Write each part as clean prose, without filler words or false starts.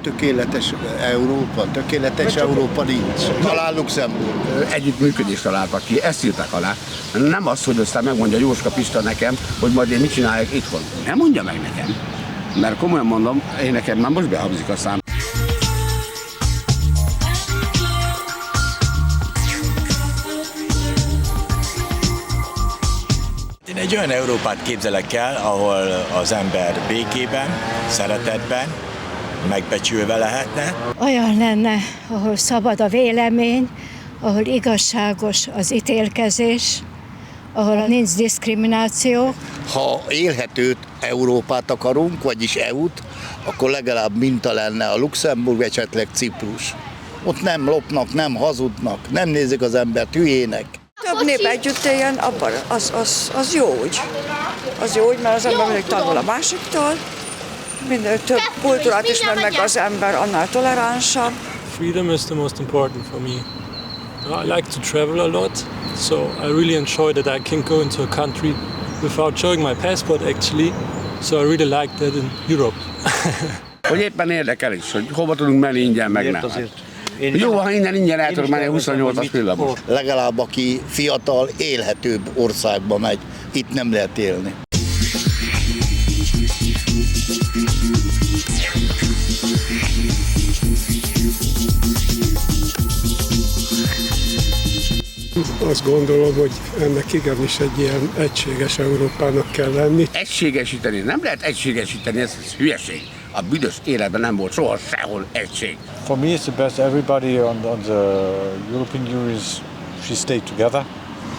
tökéletes Európa, tökéletes Európa nincs. Talán Luxemburg. Együttműködést találtak ki, ezt írták alá. Nem az, hogy aztán megmondja Jóska Pista nekem, hogy majd én mit csináljak itthon. Nem mondja meg nekem. Mert komolyan mondom, én nekem már most behabzik a szám. Én egy olyan Európát képzelek el, ahol az ember békében, szeretetben, megbecsülve lehetne. Olyan lenne, ahol szabad a vélemény, ahol igazságos az ítélkezés, ahol nincs diszkrimináció. Ha élhető Európát akarunk, vagyis EU-t, akkor legalább minta lenne a Luxemburg, esetleg Ciprus. Ott nem lopnak, nem hazudnak, nem nézik az embert hülyének. Több nép együtt éljen, abban az jó úgy. Az jó úgy, mert az ember mindig tanul a másiktól, minél több kultúrát ismer meg az ember, annál toleránsabb. Freedom is the most important for me. I like to travel a lot, so I really enjoy that I can go into a country without showing my passport actually, so I really like that in Europe. Hogy éppen érdekel is, hogy hova tudunk menni ingyen, meg nem. Jó, ha innen ingyen el tudunk menni 28-as villamos. Legalább aki fiatal, élhetőbb országba megy, itt nem lehet élni. Azt gondolom, hogy ennek igenis egy ilyen egységes Európának kell lenni. Egységesíteni, nem lehet egységesíteni, ez hülyeség. A büdös életben nem volt soha sehol egység. For me it's the best. Everybody on the European Union should stay together,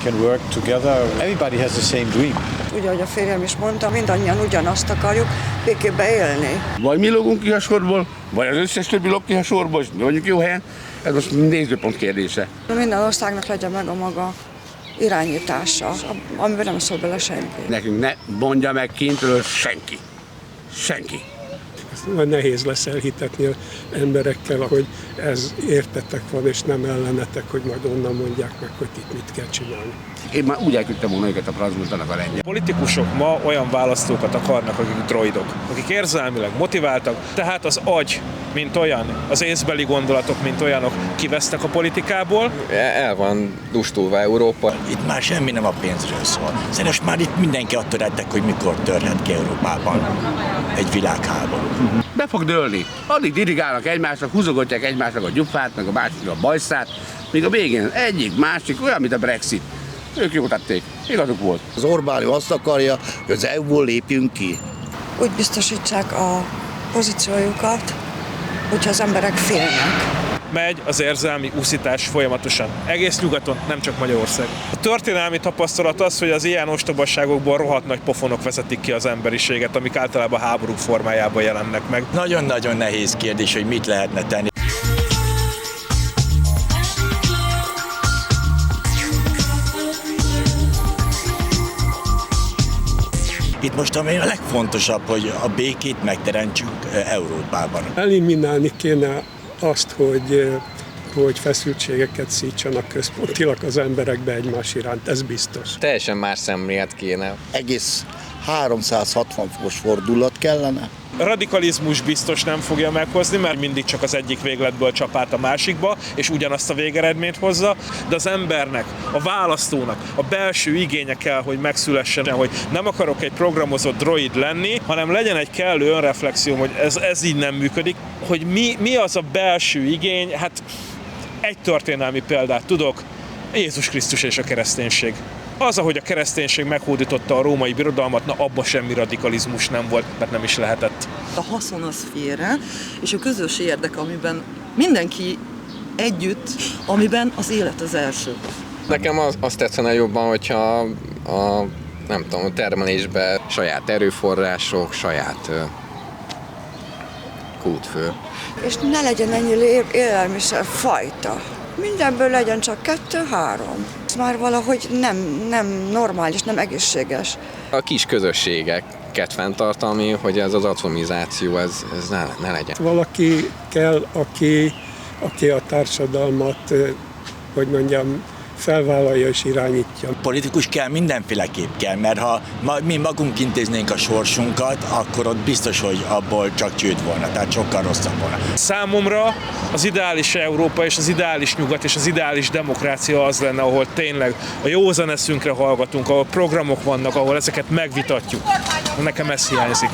can work together. Everybody has the same dream. Úgy, ahogy a férjem is mondta, mindannyian ugyanazt akarjuk, békében élni. Vagy mi logunk ki a sorból, vagy az összes többi log ki a sorból, és mi vagyunk jó helyen. Ez most nézőpont kérdése. Minden országnak legyen meg a maga irányítása, amiben nem szól bele senki. Nekünk ne mondja meg kintről senki. Senki. Ezt nehéz lesz elhitetni az emberekkel, hogy ez értetek van, és nem ellenetek, hogy majd onnan mondják meg, hogy itt mit kell csinálni. Én már úgy elküldtem volna őket a francba a rendje. A politikusok ma olyan választókat akarnak, akik droidok, akik érzelmileg motiváltak, tehát az agy, mint olyan, az észbeli gondolatok, mint olyanok kivesznek a politikából. El van lustulva Európa. Itt már semmi nem a pénzről szól. Szerintem már itt mindenki attól rettek, hogy mikor törhet ki Európában egy világháború. Be fog dőlni. Addig dirigálnak egymásnak, húzogatják egymásnak a gyufát, meg a másiknak a bajszát, míg a végén egyik, másik, olyan, mint a Brexit. Ők jól tették, igazuk volt. Az Orbán azt akarja, hogy az EU-ból lépjünk ki. Úgy biztosítsák a pozíciójukat, hogyha az emberek félnek. Megy az érzelmi úszítás folyamatosan. Egész nyugaton, nem csak Magyarország. A történelmi tapasztalat az, hogy az ilyen ostobasságokból rohadt nagy pofonok vezetik ki az emberiséget, amik általában háborúk formájában jelennek meg. Nagyon-nagyon nehéz kérdés, hogy mit lehetne tenni. Itt most ami a legfontosabb, hogy a békét megteremtsük Európában. Eliminálni kéne azt, hogy feszültségeket szítsanak központilag az emberekbe egymás iránt, ez biztos. Teljesen más szemlélet kéne. Egész 360 fokos fordulat kellene. Radikalizmus biztos nem fogja meghozni, mert mindig csak az egyik végletből csap át a másikba, és ugyanazt a végeredményt hozza, de az embernek, a választónak a belső igénye kell, hogy megszülessen, hogy nem akarok egy programozott droid lenni, hanem legyen egy kellő önreflexió, hogy ez így nem működik, hogy mi az a belső igény. Hát egy történelmi példát tudok, Jézus Krisztus és a kereszténység. Az, ahogy a kereszténység meghódította a római birodalmat, na abban semmi radikalizmus nem volt, mert nem is lehetett. A haszon az félre, és a közös érdek, amiben mindenki együtt, amiben az élet az első. Nekem azt tetszene jobban, hogyha a termelésben saját erőforrások, saját kútfő. És ne legyen ennyi élelmiszer fajta. Mindenből legyen csak 2-3. Ez már valahogy nem normális, nem egészséges. A kis közösségeket fenntartani, hogy ez az atomizáció, ez ne legyen. Valaki kell, aki a társadalmat, hogy mondjam, felvállalja és irányítja. Politikus kell, mindenféleképp kell, mert ha mi magunk intéznénk a sorsunkat, akkor ott biztos, hogy abból csak csőd volna, tehát sokkal rosszabb volna. Számomra az ideális Európa és az ideális nyugat és az ideális demokrácia az lenne, ahol tényleg a józan eszünkre hallgatunk, ahol programok vannak, ahol ezeket megvitatjuk. Nekem ez hiányzik.